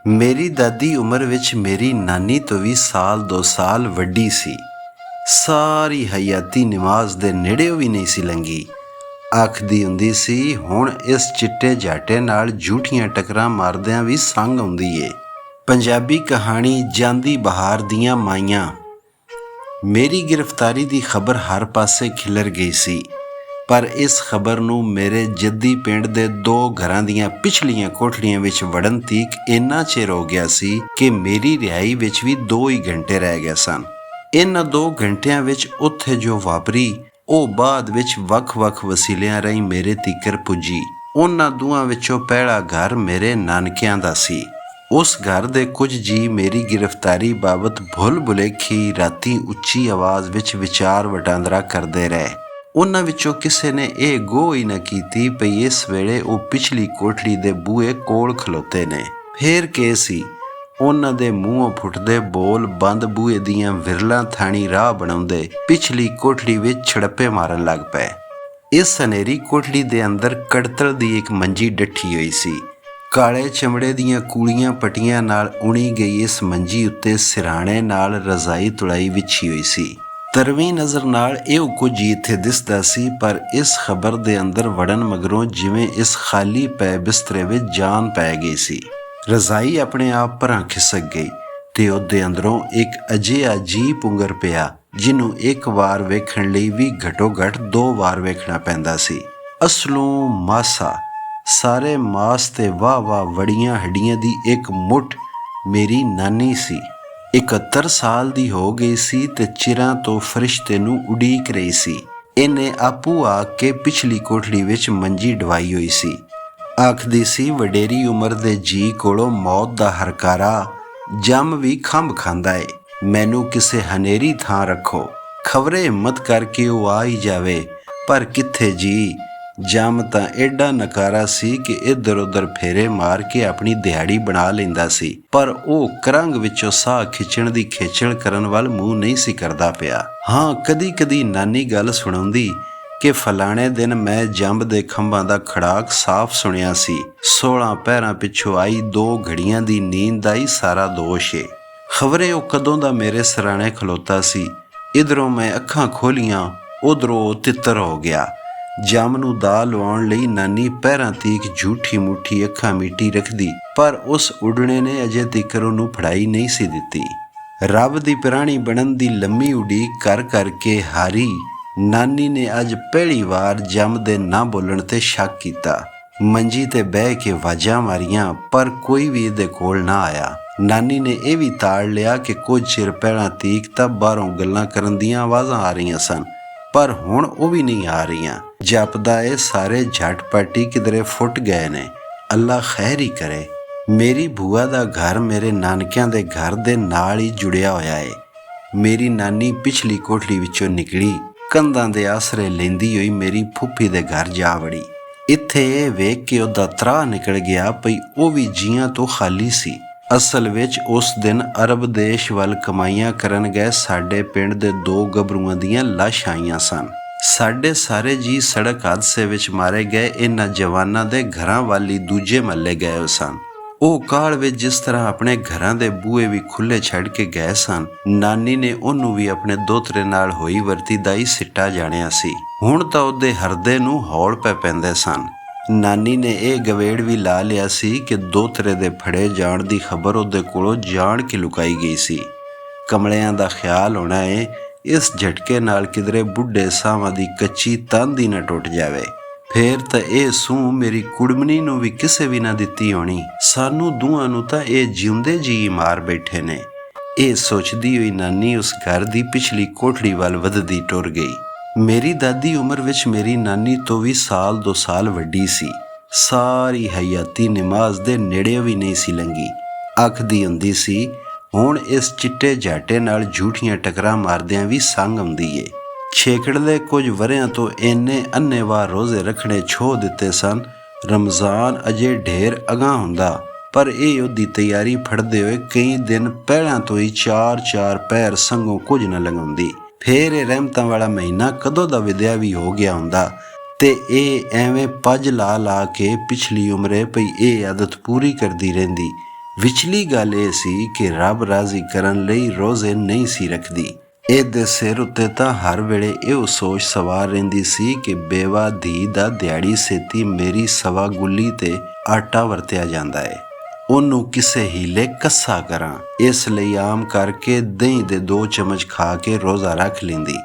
ਮੇਰੀ ਦਾਦੀ ਉਮਰ ਵਿੱਚ ਮੇਰੀ ਨਾਨੀ ਤੋਂ ਵੀ ਸਾਲ 2 ਸਾਲ ਵੱਡੀ ਸੀ। ਸਾਰੀ ਹਯਾਤੀ ਨਮਾਜ਼ ਦੇ ਨੇੜਿਓਂ ਵੀ ਨਹੀਂ ਸੀ ਲੰਘੀ। ਆਖਦੀ ਹੁੰਦੀ ਸੀ, ਹੁਣ ਇਸ ਚਿੱਟੇ ਜਾਟੇ ਨਾਲ ਝੂਠੀਆਂ ਟੱਕਰਾਂ ਮਾਰਦਿਆਂ ਵੀ ਸੰਗ ਆਉਂਦੀ ਏ। ਪੰਜਾਬੀ ਕਹਾਣੀ ਜਾਂਦੀ ਬਹਾਰ ਦੀਆਂ ਮਾਈਆਂ। ਮੇਰੀ ਗ੍ਰਿਫਤਾਰੀ ਦੀ ਖਬਰ ਹਰ ਪਾਸੇ ਖਿਲਰ ਗਈ ਸੀ, ਪਰ ਇਸ ਖਬਰ ਨੂੰ ਮੇਰੇ ਜੱਦੀ ਪਿੰਡ ਦੇ 2 ਘਰਾਂ ਦੀਆਂ ਪਿਛਲੀਆਂ ਕੋਠੜੀਆਂ ਵਿੱਚ ਵੜਨ ਤੀਕ ਇੰਨਾ ਚਿਰ ਹੋ ਗਿਆ ਸੀ ਕਿ ਮੇਰੀ ਰਿਹਾਈ ਵਿੱਚ ਵੀ 2 ਹੀ ਘੰਟੇ ਰਹਿ ਗਏ ਸਨ। ਇਹਨਾਂ 2 ਘੰਟਿਆਂ ਵਿੱਚ ਉੱਥੇ ਜੋ ਵਾਪਰੀ ਉਹ ਬਾਅਦ ਵਿੱਚ ਵੱਖ-ਵੱਖ ਵਸੀਲਿਆਂ ਰਾਹੀਂ ਮੇਰੇ ਤੀਕਰ ਪੁੱਜੀ। ਉਹਨਾਂ ਦੋਵਾਂ ਵਿੱਚੋਂ ਪਹਿਲਾ ਘਰ ਮੇਰੇ ਨਾਨਕਿਆਂ ਦਾ ਸੀ। ਉਸ ਘਰ ਦੇ ਕੁਝ ਜੀਅ ਮੇਰੀ ਗ੍ਰਿਫਤਾਰੀ ਬਾਬਤ ਭੁੱਲ ਭੁਲੇਖੀ ਰਾਤੀ ਉੱਚੀ ਆਵਾਜ਼ ਵਿੱਚ ਵਿਚਾਰ ਵਟਾਂਦਰਾ ਕਰਦੇ ਰਹੇ। ਉਹਨਾਂ ਵਿੱਚੋਂ ਕਿਸੇ ਨੇ ਇਹ ਗੋਹ ਹੀ ਨਾ ਕੀਤੀ ਪਈ ਇਸ ਵੇਲੇ ਉਹ ਪਿਛਲੀ ਕੋਠੜੀ ਦੇ ਬੂਹੇ ਕੋਲ ਖਲੋਤੇ ਨੇ। ਫੇਰ ਕੀ ਸੀ, ਉਹਨਾਂ ਦੇ ਮੂੰਹੋਂ ਫੁੱਟਦੇ ਬੋਲ ਬੰਦ ਬੂਹੇ ਦੀਆਂ ਵਿਰਲਾਂ ਥਾਣੀ ਰਾਹ ਬਣਾਉਂਦੇ ਪਿਛਲੀ ਕੋਠੜੀ ਵਿੱਚ ਛੜੱਪੇ ਮਾਰਨ ਲੱਗ ਪਏ। ਇਸ ਹਨੇਰੀ ਕੋਠੜੀ ਦੇ ਅੰਦਰ ਕੜਤਲ ਦੀ ਇੱਕ ਮੰਜੀ ਡੱਠੀ ਹੋਈ ਸੀ। ਕਾਲੇ ਚਮੜੇ ਦੀਆਂ ਕੂਲੀਆਂ ਪੱਟੀਆਂ ਨਾਲ ਉਣੀ ਗਈ ਇਸ ਮੰਜੀ ਉੱਤੇ ਸਿਰਹਾਣੇ ਨਾਲ ਰਜ਼ਾਈ ਤੁਲਾਈ ਵਿਛੀ ਹੋਈ ਸੀ। ਤਰਵੀਂ ਨਜ਼ਰ ਨਾਲ ਇਹੋ ਕੁਝ ਇੱਥੇ ਦਿਸਦਾ ਸੀ, ਪਰ ਇਸ ਖਬਰ ਦੇ ਅੰਦਰ ਵੜਨ ਮਗਰੋਂ ਜਿਵੇਂ ਇਸ ਖਾਲੀ ਪਏ ਬਿਸਤਰੇ ਵਿੱਚ ਜਾਨ ਪੈ ਗਈ ਸੀ। ਰਜ਼ਾਈ ਆਪਣੇ ਆਪ ਭਰਾਂ ਖਿਸਕ ਗਈ ਤੇ ਉਹਦੇ ਅੰਦਰੋਂ ਇੱਕ ਅਜਿਹਾ ਜੀ ਪੁੰਗਰ ਪਿਆ ਜਿਹਨੂੰ ਇੱਕ ਵਾਰ ਵੇਖਣ ਲਈ ਵੀ ਘੱਟੋ ਘੱਟ 2 ਵਾਰ ਵੇਖਣਾ ਪੈਂਦਾ ਸੀ। ਅਸਲੋਂ ਮਾਸਾ ਸਾਰੇ ਮਾਸ ਤੇ ਵਾਹ ਵੜੀਆਂ ਹੱਡੀਆਂ ਦੀ ਇੱਕ ਮੁੱਠ ਮੇਰੀ ਨਾਨੀ ਸੀ। 71 ਸਾਲ ਦੀ ਹੋ ਗਈ ਸੀ ਤੇ ਚਿਰਾਂ ਤੋਂ ਫਰਿਸ਼ਤੇ ਨੂੰ ਉਡੀਕ ਰਹੀ ਸੀ। ਇਹਨੇ ਆਪੂ ਆ ਕੇ ਪਿਛਲੀ ਕੋਠੜੀ ਵਿੱਚ ਮੰਜੀ ਡਵਾਈ ਹੋਈ ਸੀ। ਆਖਦੀ ਸੀ, ਵਡੇਰੀ ਉਮਰ ਦੇ ਜੀ ਕੋਲੋਂ ਮੌਤ ਦਾ ਹਰਕਾਰਾ ਜੰਮ ਵੀ ਖੰਭ ਖਾਂਦਾ ਏ। ਮੈਨੂੰ ਕਿਸੇ ਹਨੇਰੀ ਥਾਂ ਰੱਖੋ, ਖਬਰੇ ਹਿੰਮਤ ਕਰਕੇ ਉਹ ਆ ਹੀ ਜਾਵੇ। ਪਰ ਕਿੱਥੇ ਜੀ, ਜੰਮ ਤਾਂ ਐਡਾ ਨਕਾਰਾ ਸੀ ਕਿ ਇੱਧਰ ਉੱਧਰ ਫੇਰੇ ਮਾਰ ਕੇ ਆਪਣੀ ਦਿਹਾੜੀ ਬਣਾ ਲੈਂਦਾ ਸੀ, ਪਰ ਉਹ ਕਰੰਗ ਵਿੱਚੋਂ ਸਾਹ ਖਿੱਚਣ ਦੀ ਖੇਚਲ ਕਰਨ ਵੱਲ ਮੂੰਹ ਨਹੀਂ ਸੀ ਕਰਦਾ ਪਿਆ। ਹਾਂ, ਕਦੀ ਨਾਨੀ ਗੱਲ ਸੁਣਾਉਂਦੀ ਕਿ ਫਲਾਣੇ ਦਿਨ ਮੈਂ ਜੰਬ ਦੇ ਖੰਭਾਂ ਦਾ ਖੜਾਕ ਸਾਫ਼ ਸੁਣਿਆ ਸੀ। 16 ਪਹਿਰਾਂ ਪਿੱਛੋਂ ਆਈ 2 ਘੜੀਆਂ ਦੀ ਨੀਂਦ ਦਾ ਹੀ ਸਾਰਾ ਦੋਸ਼ ਏ। ਖਬਰੇ ਉਹ ਕਦੋਂ ਦਾ ਮੇਰੇ ਸਰਾਣੇ ਖਲੋਤਾ ਸੀ। ਇਧਰੋਂ ਮੈਂ ਅੱਖਾਂ ਖੋਲੀਆਂ, ਉਧਰੋਂ ਉਹ ਤਿੱਤਰ ਹੋ ਗਿਆ। ਜੰਮ ਨੂੰ ਦਾ ਲਵਾਉਣ ਲਈ ਨਾਨੀ ਪਹਿਰਾਂ ਤੀਕ ਝੂਠੀ ਮੁੱਠੀ ਅੱਖਾਂ ਮੀਟੀ ਰੱਖਦੀ, ਪਰ ਉਸ ਉਡਣੇ ਨੇ ਅਜੇ ਤੀਕਰ ਉਹਨੂੰ ਫੜਾਈ ਨਹੀਂ ਸੀ ਦਿੱਤੀ। ਰੱਬ ਦੀ ਪ੍ਰਾਣੀ ਬਣਨ ਦੀ ਲੰਮੀ ਉਡੀਕ ਕਰ ਕਰਕੇ ਹਾਰੀ ਨਾਨੀ ਨੇ ਅੱਜ ਪਹਿਲੀ ਵਾਰ ਜੰਮ ਦੇ ਨਾ ਬੋਲਣ ਤੇ ਸ਼ੱਕ ਕੀਤਾ। ਮੰਜੀ ਤੇ ਬਹਿ ਕੇ ਵਾਜਾਂ ਮਾਰੀਆਂ, ਪਰ ਕੋਈ ਵੀ ਇਹਦੇ ਕੋਲ ਨਾ ਆਇਆ। ਨਾਨੀ ਨੇ ਇਹ ਵੀ ਤਾੜ ਲਿਆ ਕਿ ਕੁਝ ਚਿਰ ਪਹਿਲਾਂ ਤੀਕ ਤਾਂ ਬਾਹਰੋਂ ਗੱਲਾਂ ਕਰਨ ਦੀਆਂ ਆਵਾਜ਼ਾਂ ਆ ਰਹੀਆਂ ਸਨ, ਪਰ ਹੁਣ ਉਹ ਵੀ ਨਹੀਂ ਆ ਰਹੀਆਂ। ਜਾਪਦਾ ਏ ਸਾਰੇ ਝਟਪਟ ਹੀ ਕਿਧਰੇ ਫੁੱਟ ਗਏ ਨੇ। ਅੱਲਾ ਖੈਰ ਹੀ ਕਰੇ। ਮੇਰੀ ਭੂਆ ਦਾ ਘਰ ਮੇਰੇ ਨਾਨਕਿਆਂ ਦੇ ਘਰ ਦੇ ਨਾਲ ਹੀ ਜੁੜਿਆ ਹੋਇਆ ਏ। ਮੇਰੀ ਨਾਨੀ ਪਿਛਲੀ ਕੋਠੜੀ ਵਿੱਚੋਂ ਨਿਕਲੀ, ਕੰਧਾਂ ਦੇ ਆਸਰੇ ਲੈਂਦੀ ਹੋਈ ਮੇਰੀ ਫੁੱਫੀ ਦੇ ਘਰ ਜਾ ਵੜੀ। ਇੱਥੇ ਇਹ ਵੇਖ ਕੇ ਉਹਦਾ ਤਰਾਹ ਨਿਕਲ ਗਿਆ ਪਈ ਉਹ ਵੀ ਜੀਆਂ ਤੋਂ ਖਾਲੀ ਸੀ। ਅਸਲ ਵਿੱਚ ਉਸ ਦਿਨ ਅਰਬ ਦੇਸ਼ ਵੱਲ ਕਮਾਈਆਂ ਕਰਨ ਗਏ ਸਾਡੇ ਪਿੰਡ ਦੇ 2 ਗੱਭਰੂਆਂ ਦੀਆਂ ਲਾਸ਼ਾਂ ਆਈਆਂ ਸਨ। ਸਾਡੇ ਸਾਰੇ ਜੀ ਸੜਕ ਹਾਦਸੇ ਵਿੱਚ ਮਾਰੇ ਗਏ ਇਹਨਾਂ ਜਵਾਨਾਂ ਦੇ ਘਰਾਂ ਵੱਲ ਹੀ ਦੂਜੇ ਮਹੱਲੇ ਗਏ ਹੋਏ ਸਨ। ਉਹ ਕਾਹਲ ਵਿੱਚ ਜਿਸ ਤਰ੍ਹਾਂ ਆਪਣੇ ਘਰਾਂ ਦੇ ਬੂਹੇ ਵੀ ਖੁੱਲ੍ਹੇ ਛੱਡ ਕੇ ਗਏ ਸਨ, ਨਾਨੀ ਨੇ ਉਹਨੂੰ ਵੀ ਆਪਣੇ ਦੋਤਰੇ ਨਾਲ ਹੋਈ ਵਰਤੀ ਦਾ ਹੀ ਸਿੱਟਾ ਜਾਣਿਆ ਸੀ। ਹੁਣ ਤਾਂ ਉਹਦੇ ਹਰਦੇ ਨੂੰ ਹੌਲ ਪੈ ਪੈਂਦੇ ਸਨ। ਨਾਨੀ ਨੇ ਇਹ ਗਵੇੜ ਵੀ ਲਾ ਲਿਆ ਸੀ ਕਿ ਦੋਤਰੇ ਦੇ ਫੜੇ ਜਾਣ ਦੀ ਖਬਰ ਉਹਦੇ ਕੋਲੋਂ ਜਾਣ ਕੇ ਲੁਕਾਈ ਗਈ ਸੀ। ਕਮਲਿਆਂ ਦਾ ਖਿਆਲ ਹੋਣਾ ਏ ਇਸ ਝਟਕੇ ਨਾਲ ਕਿਧਰੇ ਬੁੱਢੇ ਸਾਵਾਂ ਦੀ ਕੱਚੀ ਤੰਦ ਹੀ ਨਾ ਟੁੱਟ ਜਾਵੇ। ਫੇਰ ਤਾਂ ਇਹ ਸੂਹ ਮੇਰੀ ਕੁੜਮਣੀ ਨੂੰ ਵੀ ਕਿਸੇ ਵੀ ਨਾ ਦਿੱਤੀ ਹੋਣੀ। ਸਾਨੂੰ ਦੋਵਾਂ ਨੂੰ ਤਾਂ ਇਹ ਜਿਉਂਦੇ ਜੀ ਮਾਰ ਬੈਠੇ ਨੇ। ਇਹ ਸੋਚਦੀ ਹੋਈ ਨਾਨੀ ਉਸ ਘਰ ਦੀ ਪਿਛਲੀ ਕੋਠੜੀ ਵੱਲ ਵਧਦੀ ਟੁਰ ਗਈ। ਮੇਰੀ ਦਾਦੀ ਉਮਰ ਵਿੱਚ ਮੇਰੀ ਨਾਨੀ ਤੋਂ ਵੀ ਸਾਲ 2 ਸਾਲ ਵੱਡੀ ਸੀ। ਸਾਰੀ ਹਯਾਤੀ ਨਮਾਜ਼ ਦੇ ਨੇੜੇ ਵੀ ਨਹੀਂ ਸੀ ਲੰਘੀ। ਆਖਦੀ ਹੁੰਦੀ ਸੀ, ਹੁਣ ਇਸ ਚਿੱਟੇ ਜਾਟੇ ਨਾਲ ਝੂਠੀਆਂ ਟੱਕਰਾਂ ਮਾਰਦਿਆਂ ਵੀ ਸੰਗ ਆਉਂਦੀ ਏ। ਛੇਕੜਲੇ ਕੁਝ ਵਰਿਆਂ ਤੋਂ ਇੰਨੇ ਅੰਨ੍ਹੇਵਾਹ ਰੋਜ਼ੇ ਰੱਖਣੇ ਛੋਹ ਦਿੱਤੇ ਸਨ। ਰਮਜ਼ਾਨ ਅਜੇ ਢੇਰ ਅਗਾਂਹ ਹੁੰਦਾ, ਪਰ ਇਹ ਉਹਦੀ ਤਿਆਰੀ ਫੜਦੇ ਹੋਏ ਕਈ ਦਿਨ ਪਹਿਲਾਂ ਤੋਂ ਹੀ 4 ਪਹਿਰ ਸੰਗੋਂ ਕੁਝ ਨਾ ਲੰਘਾਉਂਦੀ। ਫੇਰ ਇਹ ਰਹਿਮਤਾਂ ਵਾਲਾ ਮਹੀਨਾ ਕਦੋਂ ਦਾ ਵਿਦਿਆ ਵੀ ਹੋ ਗਿਆ ਹੁੰਦਾ ਤੇ ਇਹ ਐਵੇਂ ਪੱਜ ਲਾ ਕੇ ਪਿਛਲੀ ਉਮਰੇ ਪਈ ਇਹ ਆਦਤ ਪੂਰੀ ਕਰਦੀ ਰਹਿੰਦੀ ਵਿਚਲੀ ਗੱਲ ਇਹ ਸੀ ਕਿ ਰੱਬ ਰਾਜ਼ੀ ਕਰਨ ਲਈ ਰੋਜ਼ੇ ਨਹੀਂ ਸੀ ਰੱਖਦੀ। ਇਹਦੇ ਸਿਰ ਉੱਤੇ ਤਾਂ ਹਰ ਵੇਲੇ ਇਹੋ ਸੋਚ ਸਵਾਰ ਰਹਿੰਦੀ ਸੀ ਕਿ ਬੇਵਾ ਧੀ ਦਾ ਦਿਹਾੜੀ ਸੇਤੀ ਮੇਰੀ ਸਵਾ ਗੁੱਲੀ ਤੇ ਆਟਾ ਵਰਤਿਆ ਜਾਂਦਾ ਹੈ, ਉਹਨੂੰ ਕਿਸੇ ਹੀਲੇ ਕੱਸਾ ਕਰਾਂ। ਇਸ ਲਈ ਆਮ ਕਰਕੇ ਦਹੀਂ ਦੇ 2 ਚਮਚ ਖਾ ਕੇ ਰੋਜ਼ਾ ਰੱਖ ਲੈਂਦੀ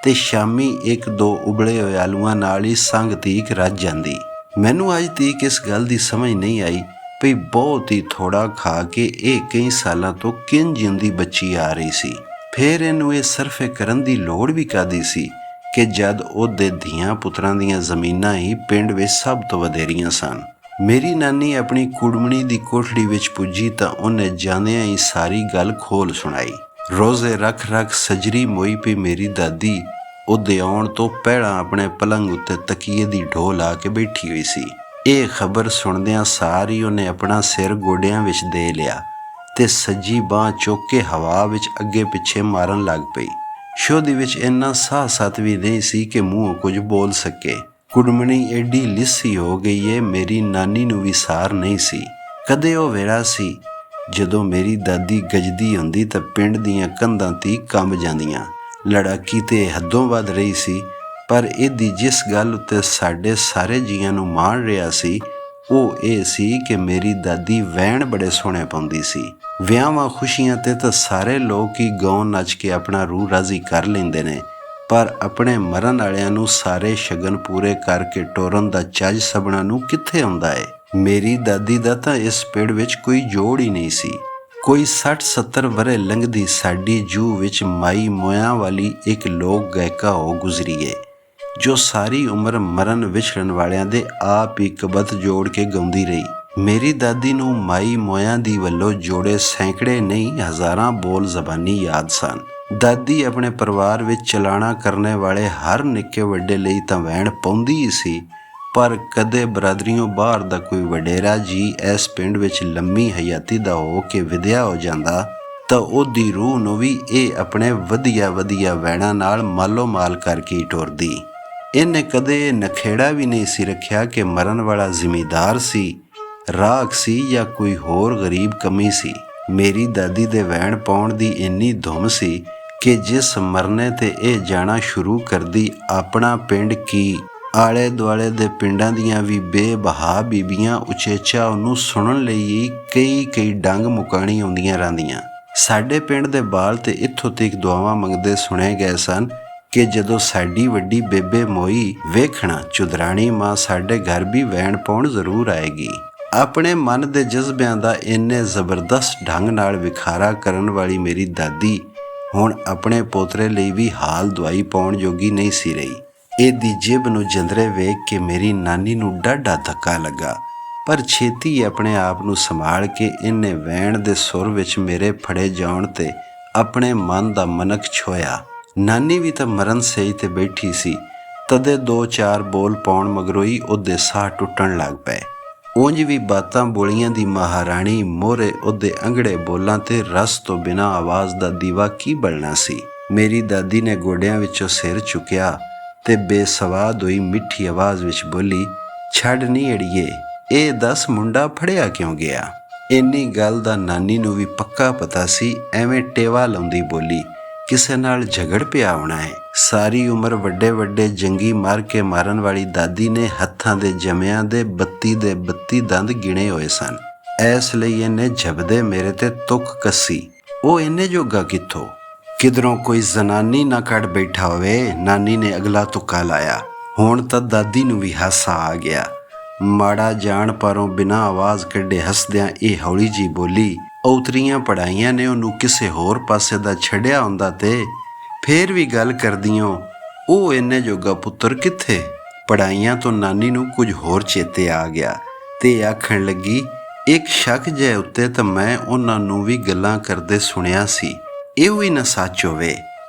ਤੇ ਸ਼ਾਮੀ 1-2 ਉਬਲੇ ਹੋਏ ਆਲੂਆਂ ਨਾਲ ਹੀ ਸੰਗ ਤੀਕ ਰੱਜ ਜਾਂਦੀ। ਮੈਨੂੰ ਅੱਜ ਤੀਕ ਇਸ ਗੱਲ ਦੀ ਸਮਝ ਨਹੀਂ ਆਈ ਭਈ ਬਹੁਤ ਹੀ ਥੋੜਾ ਖਾ ਕੇ ਇਹ ਕਈ ਸਾਲਾਂ ਤੋਂ ਕਿੰਝ ਜਿਉਂਦੀ ਬੱਚੀ ਆ ਰਹੀ ਸੀ। ਫਿਰ ਇਹਨੂੰ ਇਹ ਸਰਫੇ ਕਰਨ ਦੀ ਲੋੜ ਵੀ ਕਾਹਦੀ ਸੀ ਕਿ ਜਦ ਉਹਦੇ ਧੀਆਂ ਪੁੱਤਰਾਂ ਦੀਆਂ ਜ਼ਮੀਨਾਂ ਹੀ ਪਿੰਡ ਵਿੱਚ ਸਭ ਤੋਂ ਵਧੇਰੀਆਂ ਸਨ। ਮੇਰੀ ਨਾਨੀ ਆਪਣੀ ਕੁੜਮਣੀ ਦੀ ਕੋਠੜੀ ਵਿੱਚ ਪੁੱਜੀ ਤਾਂ ਉਹਨੇ ਜਾਂਦਿਆਂ ਹੀ ਸਾਰੀ ਗੱਲ ਖੋਲ ਸੁਣਾਈ। ਰੋਜ਼ੇ ਰੱਖ ਸਜਰੀ ਮੋਈ ਪਈ ਮੇਰੀ ਦਾਦੀ ਉਹਦੇ ਆਉਣ ਤੋਂ ਪਹਿਲਾਂ ਆਪਣੇ ਪਲੰਗ ਉੱਤੇ ਤਕੀਏ ਦੀ ਢੋ ਲਾ ਕੇ ਬੈਠੀ ਹੋਈ ਸੀ। ਇਹ ਖਬਰ ਸੁਣਦਿਆਂ ਸਾਰੀ ਉਹਨੇ ਆਪਣਾ ਸਿਰ ਗੋਡਿਆਂ ਵਿੱਚ ਦੇ ਲਿਆ ਤੇ ਸੱਜੀ ਬਾਂਹ ਚੁੱਕ ਕੇ ਹਵਾ ਵਿੱਚ ਅੱਗੇ ਪਿੱਛੇ ਮਾਰਨ ਲੱਗ ਪਈ। ਸ਼ੋਧੀ ਵਿੱਚ ਇੰਨਾ ਸਾਹ ਸਤ ਵੀ ਨਹੀਂ ਸੀ ਕਿ ਮੂੰਹ ਕੁਝ ਬੋਲ ਸਕੇ। ਕੁੜਮਣੀ ਏਡੀ ਲਿੱਸੀ ਹੋ ਗਈ ਏ, ਮੇਰੀ ਨਾਨੀ ਨੂੰ ਵੀ ਸਾਰ ਨਹੀਂ ਸੀ। ਕਦੇ ਉਹ ਵੇਲਾ ਸੀ ਜਦੋਂ ਮੇਰੀ ਦਾਦੀ ਗੱਜਦੀ ਹੁੰਦੀ ਤਾਂ ਪਿੰਡ ਦੀਆਂ ਕੰਧਾਂ ਤੀ ਕੰਬ ਜਾਂਦੀਆਂ। ਲੜਾਕੀ ਤੇ ਹੱਦੋਂ ਵੱਧ ਰਹੀ ਸੀ, ਪਰ ਇਹਦੀ ਜਿਸ ਗੱਲ ਉੱਤੇ ਸਾਡੇ ਸਾਰੇ ਜੀਆਂ ਨੂੰ ਮਾਣ ਰਿਹਾ ਸੀ ਉਹ ਇਹ ਸੀ ਕਿ ਮੇਰੀ ਦਾਦੀ ਵੈਣ ਬੜੇ ਸੋਹਣੇ ਪਾਉਂਦੀ ਸੀ। ਵਿਆਹਾਂ ਖੁਸ਼ੀਆਂ ਤੇ ਤਾਂ ਸਾਰੇ ਲੋਕ ਹੀ ਗਾਉਣ ਨੱਚ ਕੇ ਆਪਣਾ ਰੂਹ ਰਾਜ਼ੀ ਕਰ ਲੈਂਦੇ ਨੇ, ਪਰ ਆਪਣੇ ਮਰਨ ਵਾਲਿਆਂ ਨੂੰ ਸਾਰੇ ਸ਼ਗਨ ਪੂਰੇ ਕਰਕੇ ਟੋਰਨ ਦਾ ਚੱਜ ਸਭਨਾਂ ਨੂੰ ਕਿੱਥੇ ਆਉਂਦਾ ਏ। ਮੇਰੀ ਦਾਦੀ ਦਾ ਤਾਂ ਇਸ ਪਿੰਡ ਵਿੱਚ ਕੋਈ ਜੋੜ ਹੀ ਨਹੀਂ ਸੀ। ਕੋਈ 60-70 ਵਰ੍ਹੇ ਲੰਘਦੀ ਸਾਡੀ ਜੂਹ ਵਿੱਚ ਮਾਈ ਮੋਇਆਂ ਵਾਲੀ ਇੱਕ ਲੋਕ ਗਾਇਕਾ ਹੋ ਗੁਜ਼ਰੀ ਏ, ਜੋ ਸਾਰੀ ਉਮਰ ਮਰਨ ਵਿਛੜਨ ਵਾਲਿਆਂ ਦੇ ਆਪ ਹੀ ਕਬਤ ਜੋੜ ਕੇ ਗਾਉਂਦੀ ਰਹੀ। ਮੇਰੀ ਦਾਦੀ ਨੂੰ ਮਾਈ ਮੋਇਆਂ ਦੀ ਵੱਲੋਂ ਜੋੜੇ ਸੈਂਕੜੇ ਨਹੀਂ ਹਜ਼ਾਰਾਂ ਬੋਲ ਜ਼ਬਾਨੀ ਯਾਦ ਸਨ। ਦਾਦੀ ਆਪਣੇ ਪਰਿਵਾਰ ਵਿੱਚ ਚਲਾਣਾ ਕਰਨੇ ਵਾਲੇ ਹਰ ਨਿੱਕੇ ਵੱਡੇ ਲਈ ਤਾਂ ਵੈਣ ਪਾਉਂਦੀ ਹੀ ਸੀ, ਪਰ ਕਦੇ ਬਰਾਦਰੀਓਂ ਬਾਹਰ ਦਾ ਕੋਈ ਵਡੇਰਾ ਜੀ ਇਸ ਪਿੰਡ ਵਿੱਚ ਲੰਮੀ ਹਯਾਤੀ ਦਾ ਹੋ ਕੇ ਵਿਦਿਆ ਹੋ ਜਾਂਦਾ ਤਾਂ ਉਹਦੀ ਰੂਹ ਨੂੰ ਵੀ ਇਹ ਆਪਣੇ ਵਧੀਆ ਵੈਣਾਂ ਨਾਲ ਮਾਲੋ ਮਾਲ ਕਰਕੇ ਹੀ ਟੋਰਦੀ। ਇਹਨੇ ਕਦੇ ਨਖੇੜਾ ਵੀ ਨਹੀਂ ਸੀ ਰੱਖਿਆ ਕਿ ਮਰਨ ਵਾਲਾ ਜ਼ਿਮੀਦਾਰ ਸੀ, ਰਾਖ ਸੀ ਜਾਂ ਕੋਈ ਹੋਰ ਗਰੀਬ ਕਮੀ ਸੀ। ਮੇਰੀ ਦਾਦੀ ਦੇ ਵੈਣ ਪਾਉਣ ਦੀ ਇੰਨੀ ਧੁੰਮ ਸੀ ਕਿ ਜਿਸ ਮਰਨੇ ਤੇ ਇਹ ਜਾਣਾ ਸ਼ੁਰੂ ਕਰਦੀ ਆਪਣਾ ਪਿੰਡ ਕੀ ਆਲੇ ਦੁਆਲੇ ਦੇ ਪਿੰਡਾਂ ਦੀਆਂ ਵੀ ਬੇਬਹਾ ਬੀਬੀਆਂ ਉਚੇਚਾ ਉਹਨੂੰ ਸੁਣਨ ਲਈ ਕਈ ਡੰਗ ਮੁਕਾਣੀ ਆਉਂਦੀਆਂ ਰਹਿੰਦੀਆਂ। ਸਾਡੇ ਪਿੰਡ ਦੇ ਬਾਲ ਤੇ ਇੱਥੋਂ ਤੱਕ ਦੁਆਵਾਂ ਮੰਗਦੇ ਸੁਣੇ ਗਏ ਸਨ ਕਿ ਜਦੋਂ ਸਾਡੀ ਵੱਡੀ ਬੇਬੇ ਮੋਈ ਵੇਖਣਾ ਚੁਦਰਾਣੀ ਮਾਂ ਸਾਡੇ ਘਰ ਵੀ ਵੈਣ ਪਾਉਣ ਜ਼ਰੂਰ ਆਏਗੀ। ਆਪਣੇ ਮਨ ਦੇ ਜਜ਼ਬਿਆਂ ਦਾ ਇੰਨੇ ਜ਼ਬਰਦਸਤ ਢੰਗ ਨਾਲ ਵਿਖਾਰਾ ਕਰਨ ਵਾਲੀ ਮੇਰੀ ਦਾਦੀ ਹੁਣ ਆਪਣੇ ਪੋਤਰੇ ਲਈ ਵੀ ਹਾਲ ਦਵਾਈ ਪਾਉਣ ਜੋਗੀ ਨਹੀਂ ਸੀ ਰਹੀ। ਇਹਦੀ ਜਿਬ ਨੂੰ ਜੰਦਰੇ ਵੇਖ ਕੇ ਮੇਰੀ ਨਾਨੀ ਨੂੰ ਡਾਢਾ ਧੱਕਾ ਲੱਗਾ, ਪਰ ਛੇਤੀ ਆਪਣੇ ਆਪ ਨੂੰ ਸੰਭਾਲ ਕੇ ਇਹਨੇ ਵੈਣ ਦੇ ਸੁਰ ਵਿੱਚ ਮੇਰੇ ਫੜੇ ਜਾਣ ਤੇ ਆਪਣੇ ਮਨ ਦਾ ਮਨਕ ਛੋਇਆ। ਨਾਨੀ ਵੀ ਤਾਂ ਮਰਨ ਸੇਜ ਤੇ ਬੈਠੀ ਸੀ, ਤਦੇ 2-4 ਬੋਲ ਪਾਉਣ ਮਗਰੋਂ ਹੀ ਉਹਦੇ ਸਾਹ ਟੁੱਟਣ ਲੱਗ ਪਏ। ਉਂਝ ਵੀ ਬਾਤਾਂ ਬੋਲੀਆਂ ਦੀ ਮਹਾਰਾਣੀ ਮੋਹਰੇ ਉਹਦੇ ਅੰਗੜੇ ਬੋਲਾਂ ਤੇ ਰਸ ਤੋਂ ਬਿਨਾਂ ਆਵਾਜ਼ ਦਾ ਦੀਵਾ ਕੀ ਬਲਣਾ ਸੀ। ਮੇਰੀ ਦਾਦੀ ਨੇ ਗੋਡਿਆਂ ਵਿੱਚੋਂ ਸਿਰ ਚੁੱਕਿਆ ਤੇ ਬੇਸਵਾਦ ਹੋਈ ਮਿੱਠੀ ਆਵਾਜ਼ ਵਿੱਚ ਬੋਲੀ, ਛੱਡ ਨਹੀਂ ਅੜੀਏ, ਇਹ ਦੱਸ ਮੁੰਡਾ ਫੜਿਆ ਕਿਉਂ ਗਿਆ। ਇੰਨੀ ਗੱਲ ਦਾ ਨਾਨੀ ਨੂੰ ਵੀ ਪੱਕਾ ਪਤਾ ਸੀ, ਐਵੇਂ ਟੇਵਾ ਲਾਉਂਦੀ ਬੋਲੀ, ਕਿਸੇ ਨਾਲ ਝਗੜ ਪਿਆ ਆਉਣਾ ਹੈ। ਸਾਰੀ ਉਮਰ ਵੱਡੇ ਜੰਗੀ ਮਾਰ ਕੇ ਮਾਰਨ ਵਾਲੀ ਦਾਦੀ ਨੇ ਹੱਥਾਂ ਦੇ ਜਮਿਆਂ ਦੇ 32 ਦੰਦ ਗਿਣੇ ਹੋਏ ਸਨ। ਇਸ ਲਈ ਇਹਨੇ ਝਬਦੇ ਮੇਰੇ ਤੇ ਤੁੱਕ ਕੱਸੀ। ਉਹ ਇਹਨੇ ਜੋਗਾ ਕਿੱਥੋਂ, ਕਿਧਰੋਂ ਕੋਈ ਜ਼ਨਾਨੀ ਨਾ ਕੱਢ ਬੈਠਾ ਹੋਵੇ। ਨਾਨੀ ਨੇ ਅਗਲਾ ਤੁੱਕਾ ਲਾਇਆ। ਹੁਣ ਤਾਂ ਦਾਦੀ ਨੂੰ ਵੀ ਹਾਸਾ ਆ ਗਿਆ। ਮਾੜਾ ਜਾਣ ਪਰੋਂ ਬਿਨਾਂ ਆਵਾਜ਼ ਕੱਢੇ ਹੱਸਦਿਆਂ ਇਹ ਹੌਲੀ ਜੀ ਬੋਲੀ, ਉਤਰੀਆਂ ਪੜ੍ਹਾਈਆਂ ਨੇ ਉਹਨੂੰ ਕਿਸੇ ਹੋਰ ਪਾਸੇ ਦਾ ਛੱਡਿਆ ਹੁੰਦਾ ਤੇ ਫੇਰ ਵੀ ਗੱਲ ਕਰਦੀਆਂ ਉਹ ਇੰਨੇ ਜੋਗਾ ਪੁੱਤਰ ਕਿੱਥੇ। ਪੜ੍ਹਾਈਆਂ ਤੋਂ ਨਾਨੀ ਨੂੰ ਕੁਝ ਹੋਰ ਚੇਤੇ ਆ ਗਿਆ ਤੇ ਆਖਣ ਲੱਗੀ, ਇੱਕ ਸ਼ੱਕ ਜਿਹੇ ਉੱਤੇ ਤਾਂ ਮੈਂ ਉਹਨਾਂ ਨੂੰ ਵੀ ਗੱਲਾਂ ਕਰਦੇ ਸੁਣਿਆ ਸੀ, ਇਹੋ ਹੀ ਨਾ ਸੱਚ ਹੋਵੇ।